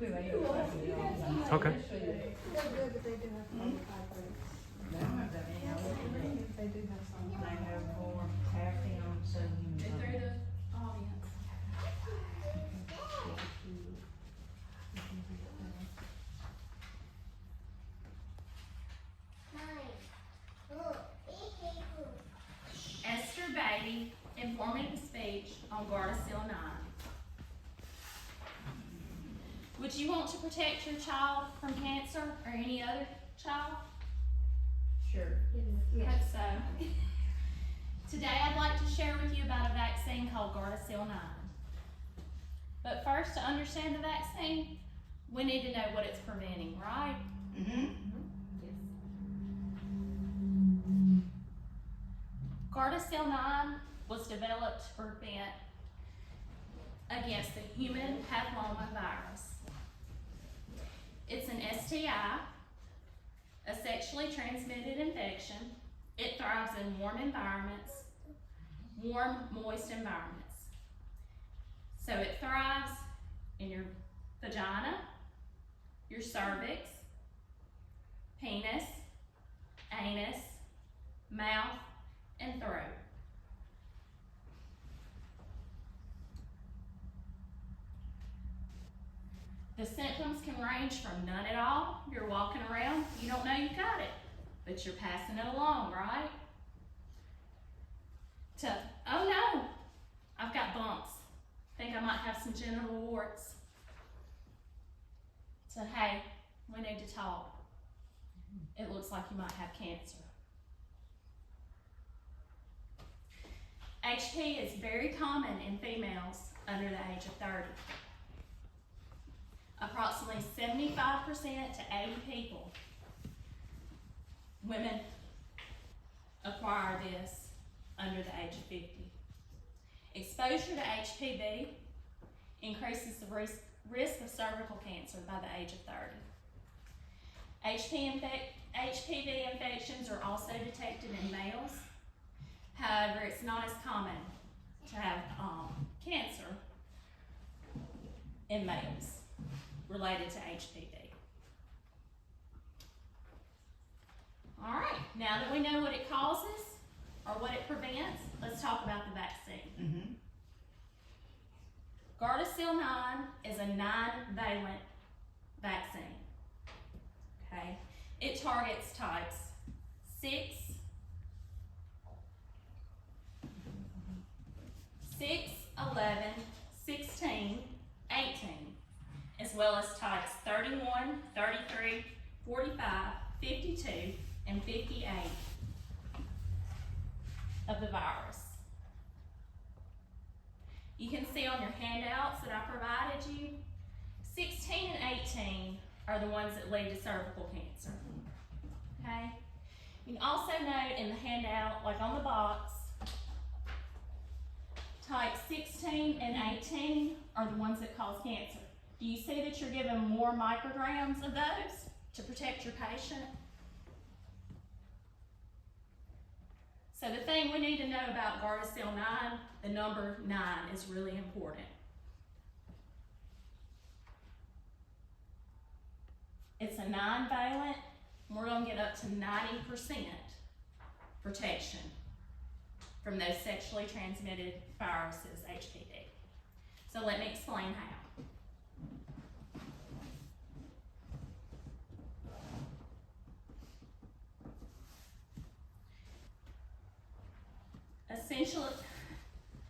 Okay. They do have some. They have more tapping on some. Through the audience. Esther Beatty, informative speech on Gardasil 9. Would you want to protect your child from cancer or any other child? Sure. I hope so. Today I'd like to share with you about a vaccine called Gardasil 9. But first, to understand the vaccine, we need to know what it's preventing, right? Mm-hmm. Gardasil 9 was developed to prevent against the human papilloma virus. It's an STI, a sexually transmitted infection. It thrives in warm environments, warm, moist environments. So it thrives in your vagina, your cervix, penis, anus, mouth, and throat. The symptoms can range from none at all. You're walking around, you don't know you've got it, but you're passing it along, right? To, oh no, I've got bumps. Think I might have some genital warts. To, hey, we need to talk. It looks like you might have cancer. HP is very common in females under the age of 30. Approximately 75% to 80 people, women acquire this under the age of 50. Exposure to HPV increases the risk of cervical cancer by the age of 30. HPV infections are also detected in males. However, it's not as common to have cancer in males related to HPV. All right, now that we know what it causes or what it prevents, let's talk about the vaccine. Mm-hmm. Gardasil 9 is a 9-valent vaccine. Okay, it targets types 6, 11, 16, 18, as well as types 31, 33, 45, 52, and 58 of the virus. You can see on your handouts that I provided you, 16 and 18 are the ones that lead to cervical cancer. Okay? You can also note in the handout, like on the box, type 16 and 18 are the ones that cause cancer. Do you see that you're given more micrograms of those to protect your patient? So the thing we need to know about Gardasil 9, the number 9 is really important. It's a 9-valent, and we're gonna get up to 90% protection from those sexually transmitted viruses, HPV. So let me explain how. Essentially,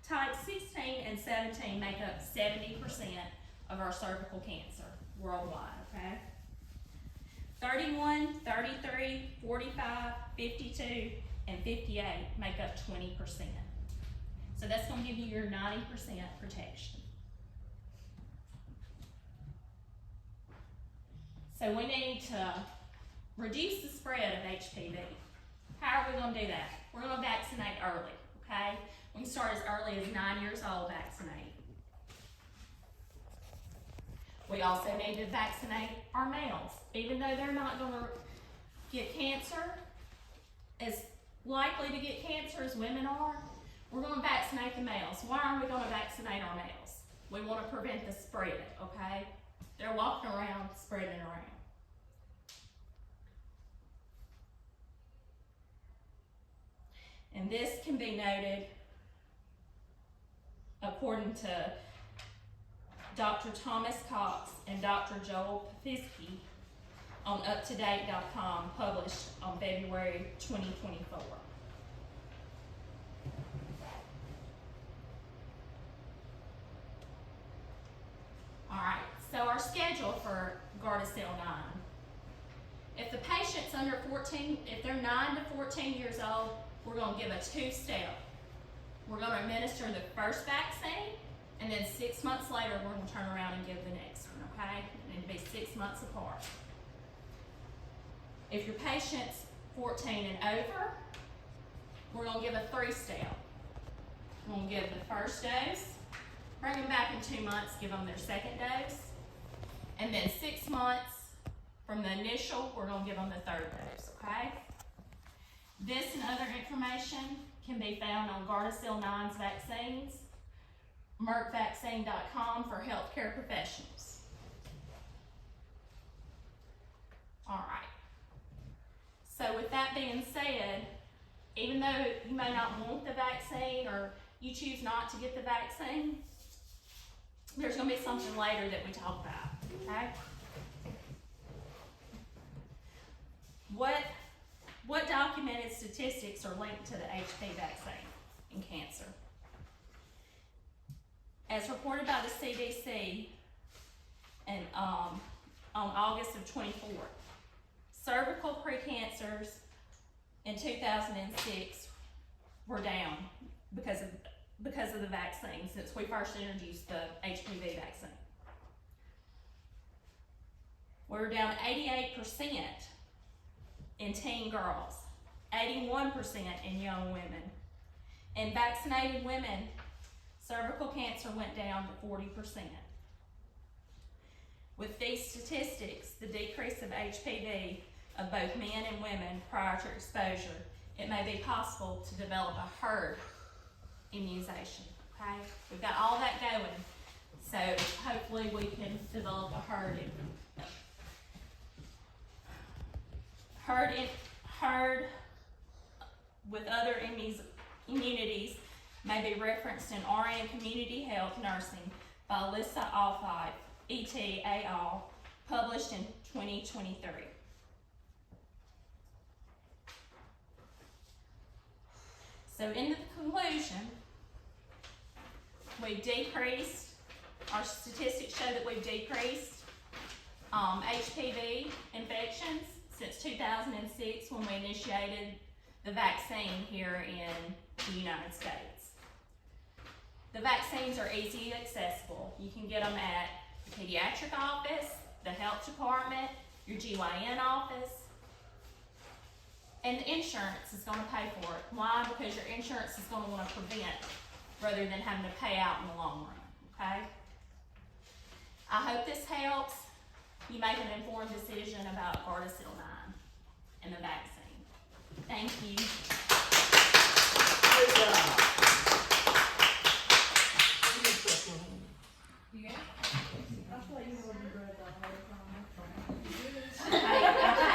type 16 and 17 make up 70% of our cervical cancer worldwide, okay? 31, 33, 45, 52, and 58 make up 20%. So that's gonna give you your 90% protection. So we need to reduce the spread of HPV. How are we gonna do that? We're gonna vaccinate early, okay? We can start as early as 9 years old vaccinate. We also need to vaccinate our males. Even though they're not gonna get cancer, as likely to get cancer as women are, we're gonna vaccinate the males. Why are we gonna vaccinate our males? We wanna prevent the spread, okay? They're walking around, spreading it around. And this can be noted according to Dr. Thomas Cox and Dr. Joel Pafiski on UpToDate.com, published on February 2024. Alright, so our schedule for Gardasil 9. If the patient's under 14, if they're 9 to 14 years old, we're going to give a 2-step. We're going to administer the first vaccine, and then 6 months later, we're going to turn around and give the next one, okay? And it'll be 6 months apart. If your patient's 14 and over, we're going to give a 3-step. We're going to give the first dose, bring them back in 2 months, give them their second dose, and then 6 months from the initial, we're going to give them the third dose, okay? This and other information can be found on Gardasil 9's vaccines, merckvaccine.com for healthcare professionals. All right. So with that being said, even though you may not want the vaccine or you choose not to get the vaccine, there's going to be something later that we talk about, okay? What documented statistics are linked to the HPV vaccine and cancer? As reported by the CDC and on August of 24, cervical precancers in 2006 were down because of the vaccine since we first introduced the HPV vaccine. We were down 88% in teen girls, 81% in young women. In vaccinated women, cervical cancer went down to 40%. With these statistics, the decrease of HPV of both men and women prior to exposure, it may be possible to develop a herd immunization, okay? We've got all that going, so hopefully we can develop a herd with other immunities may be referenced in RN Community Health Nursing by Alyssa Alfive, ET al., published in 2023. So in the conclusion, we've decreased, our statistics show that we've decreased HPV infections since 2006 when we initiated the vaccine here in the United States. The vaccines are easily accessible. You can get them at the pediatric office, the health department, your GYN office, and the insurance is going to pay for it. Why? Because your insurance is going to want to prevent rather than having to pay out in the long run, okay? I hope this helps you make an informed decision about Gardasil 9 and the vaccine. Thank you.